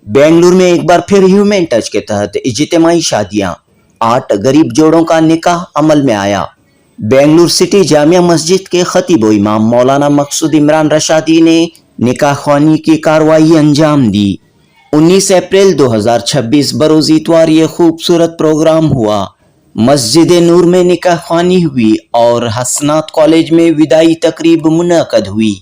बेंगलुरु में एक बार फिर ह्यूमन टच के तहत इज्तिमाई शादियां, 8 गरीब जोड़ों का निकाह अमल में आया। बेंगलुरु सिटी जामिया मस्जिद के खतीब व इमाम मौलाना मकसूद इमरान रशादी ने निकाह ख्वानी की कार्रवाई अंजाम दी। 19 अप्रैल 2026 बरोज इतवार ये खूबसूरत प्रोग्राम हुआ। मस्जिद नूर में निकाह ख्वानी हुई और हसनात कॉलेज में विदाई तकरीब मुनअक़द हुई।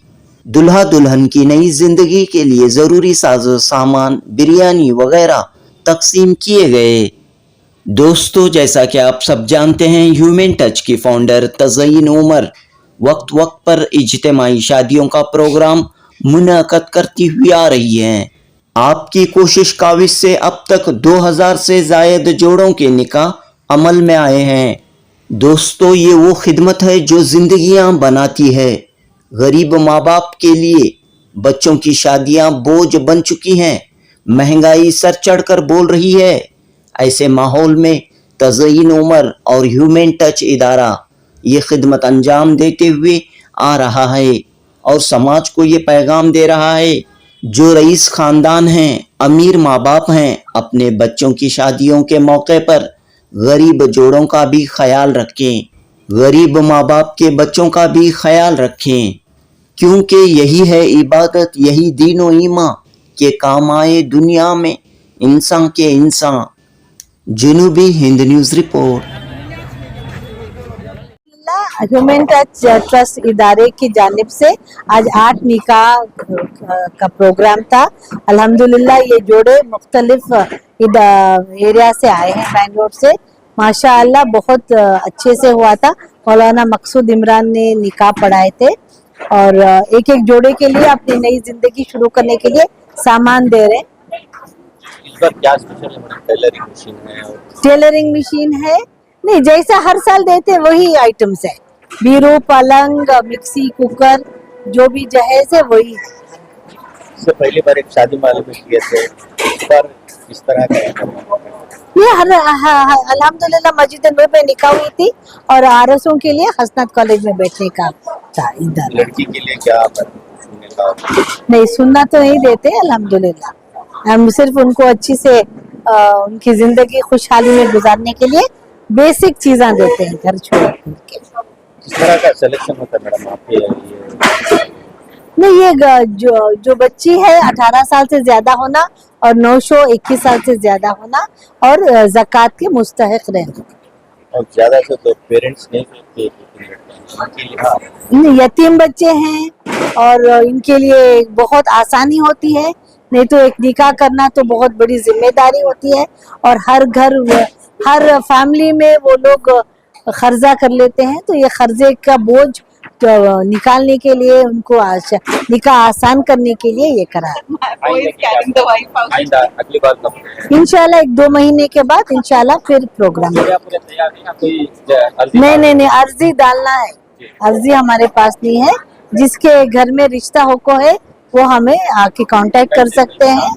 दुल्हा दुल्हन की नई जिंदगी के लिए ज़रूरी साजो सामान, बिरयानी वगैरह तकसीम किए गए। दोस्तों, जैसा कि आप सब जानते हैं, ह्यूमन टच की फाउंडर तज़यीन उमर वक्त पर इज्तिमाई शादियों का प्रोग्राम मुनअक़द करती हुई आ रही हैं। आपकी कोशिश काविश से अब तक 2000 से ज़ायद जोड़ों के निकाह अमल में आए हैं। दोस्तों, ये वो खिदमत है जो ज़िंदगियां बनाती है। गरीब माँ बाप के लिए बच्चों की शादियां बोझ बन चुकी हैं। महंगाई सर चढ़कर बोल रही है। ऐसे माहौल में तज़यीन उमर और ह्यूमन टच इदारा ये खिदमत अंजाम देते हुए आ रहा है और समाज को ये पैगाम दे रहा है, जो रईस ख़ानदान हैं, अमीर माँ बाप हैं, अपने बच्चों की शादियों के मौके पर गरीब जोड़ों का भी ख्याल रखें। गरीब माँ बाप के बच्चों का भी ख्याल रखें, क्योंकि यही है इबादत, यही दीन व ईमान के काम आए दुनिया में इंसान के इंसान। जनूबी हिंद news report. Human touch trust इदारे की जानिब से आज 8 निकाह का प्रोग्राम था। अल्हम्दुलिल्लाह ये जोड़े मुख्तलिफ एरिया से आए हैं, बेंगलोर से। माशाअल्लाह बहुत अच्छे से हुआ था। मौलाना मकसूद इमरान ने निकाह पढ़ाए थे और एक एक जोड़े के लिए अपनी नई जिंदगी शुरू करने के लिए सामान दे रहे हैं। इस बार क्या स्पेशल है? टेलरिंग मशीन है टेलरिंग मशीन है, नहीं जैसा हर साल देते वही आइटम्स है। बीरू, पलंग, मिक्सी, कुकर, जो भी जहेज है वही है। इससे पहली बार एक शादी माले में किए थे, इस बार किस तरह का? ये अल्हम्दुलिल्लाह मस्जिद नूर में निकाह हुई थी और आरसों के लिए हसनत कॉलेज में बैठने का था। इधर लड़की के लिए क्या सुनने का? नहीं, सुनना तो नहीं देते अल्हम्दुलिल्लाह। हम सिर्फ उनको अच्छी से उनकी जिंदगी खुशहाली में गुजारने के लिए बेसिक चीज़ें देते हैं घर छोड़ के। किस तरह का सिलेक्शन होता है मैडम आपके? नहीं, ये जो बच्ची है 18 साल से ज्यादा होना और 921 साल से ज्यादा होना और ज़कात के मुस्तहिक रहना। और ज्यादा से तो पेरेंट्स नहीं नहीं, यतीम बच्चे हैं और इनके लिए बहुत आसानी होती है। नहीं तो एक निकाह करना तो बहुत बड़ी जिम्मेदारी होती है और हर फैमिली में वो लोग खर्जा कर लेते हैं। तो ये खर्जे का बोझ तो निकालने के लिए उनको निकाह आसान करने के लिए ये करा। अगली बार इंशाल्लाह 1-2 महीने के बाद इंशाल्लाह फिर प्रोग्राम। नहीं, अर्जी डालना है। अर्जी हमारे पास नहीं है। जिसके घर में रिश्ता होको है वो हमें आके कांटेक्ट कर सकते हैं।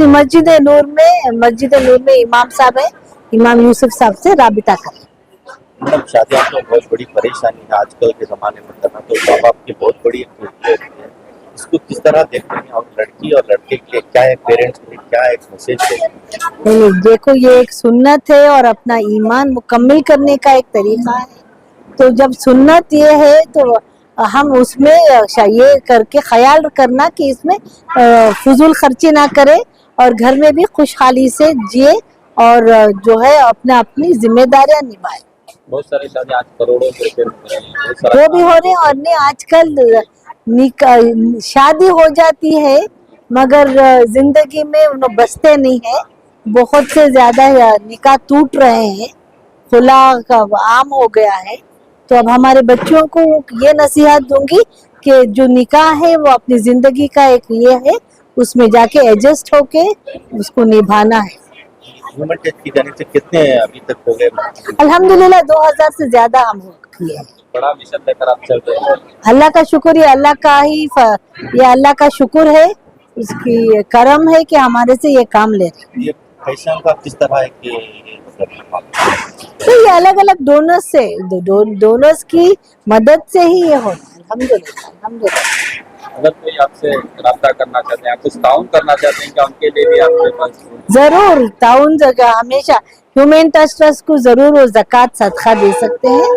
मस्जिद नूर में इमाम साहब है, इमाम यूसुफ साहब से राबिता करें। मैडम, शादियाँ तो बहुत बड़ी परेशानी है आजकल के ज़माने में करना, तो माँ बाप की बहुत बड़ी है। इसको किस तरह देखते हैं? और लड़की और लड़के के लिए क्या है, पेरेंट्स के लिए क्या एक मैसेज है? देखो, ये एक सुन्नत है और अपना ईमान मुकम्मल करने का एक तरीका है। तो जब सुन्नत ये है तो हम उसमें ये करके ख्याल करना कि इसमें फजूल खर्ची ना करें और घर में भी खुशहाली से जिए और जो है अपनी जिम्मेदारियां निभाए। बहुत सारी शादियां आज करोड़ों रुपए वो भी हो रहे हैं। और नहीं, आजकल शादी हो जाती है मगर जिंदगी में उन्हें बसते नहीं है। बहुत से ज्यादा निकाह टूट रहे हैं, खुला आम हो गया है। तो अब हमारे बच्चों को ये नसीहत दूंगी कि जो निकाह है वो अपनी जिंदगी का एक ये है, उसमें जाके एडजस्ट होके उसको निभाना है। ह्यूमन टच की जाने से कितने अभी तक हो गए? अल्हम्दुलिल्लाह 2000 से ज्यादा हम किए। बड़ा मिशन लेकर आप चल रहे हैं। अल्लाह का शुक्र, ये अल्लाह का शुक्र है, उसकी करम है कि हमारे से ये काम ले रहे हैं। ये फैशन का किस तरह है कि तो ये अलग अलग डोनर्स से डोनर्स की मदद से ही ये होता है। अल्हम्दुलिल्लाह। अगर कोई आपसे रब्ता करना चाहते हैं, कुछ ताउन करना चाहते हैं, क्या उनके लिए भी आपके पास? जरूर ताउन जगह हमेशा ह्यूमन टच ट्रस्ट को जरूर वो ज़कात सदका दे सकते हैं,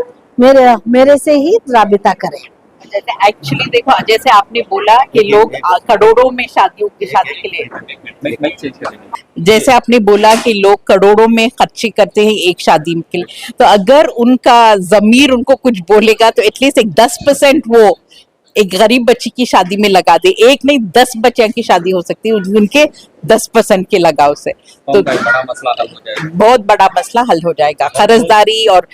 मेरे से ही राबिता करें। जैसे एक्चुअली देखो, जैसे आपने बोला कि लोग करोड़ों में शादी के लिए, जैसे आपने बोला कि लोग करोड़ों में खर्ची करते हैं एक शादी के लिए, तो अगर उनका जमीर उनको कुछ बोलेगा तो एटलीस्ट एक 10% वो एक गरीब बच्ची की शादी में लगा दे। एक नहीं 10 बच्चों की शादी हो सकती है उनके 10% के लगाव से, तो बड़ा मसला हल हो जाएगा, बहुत बड़ा मसला हल हो जाएगा। कर्जदारी और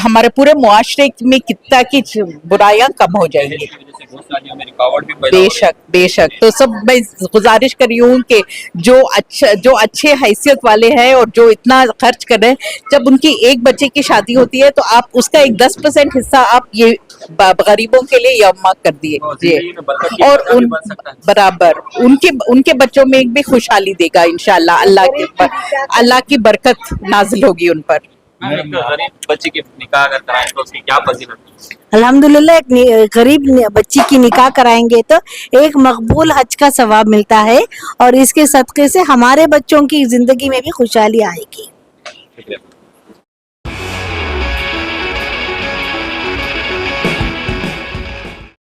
हमारे पूरे मुआशरे में कितना की बुराइयां कम हो जाएंगी। बेशक बेशक। तो सब मैं गुजारिश कर रही हूँ कि जो अच्छे हैसियत वाले हैं और जो इतना खर्च कर रहे हैं, जब उनकी एक बच्चे की शादी होती है तो आप उसका एक 10% हिस्सा आप ये गरीबों के लिए यम्मा कर दिए, और उन बराबर उनके बच्चों में एक भी खुशहाली देगा इंशाल्लाह। अल्लाह की बरकत नाजिल होगी उन पर। गरीब बच्चे की निकाह अगर कराएं तो उसकी क्या फजीलत है? अल्हम्दुलिल्लाह, एक गरीब बच्ची की निकाह कराएंगे तो एक मकबूल हज का सवाब मिलता है, और इसके सदक़े से हमारे बच्चों की जिंदगी में भी खुशहाली आएगी।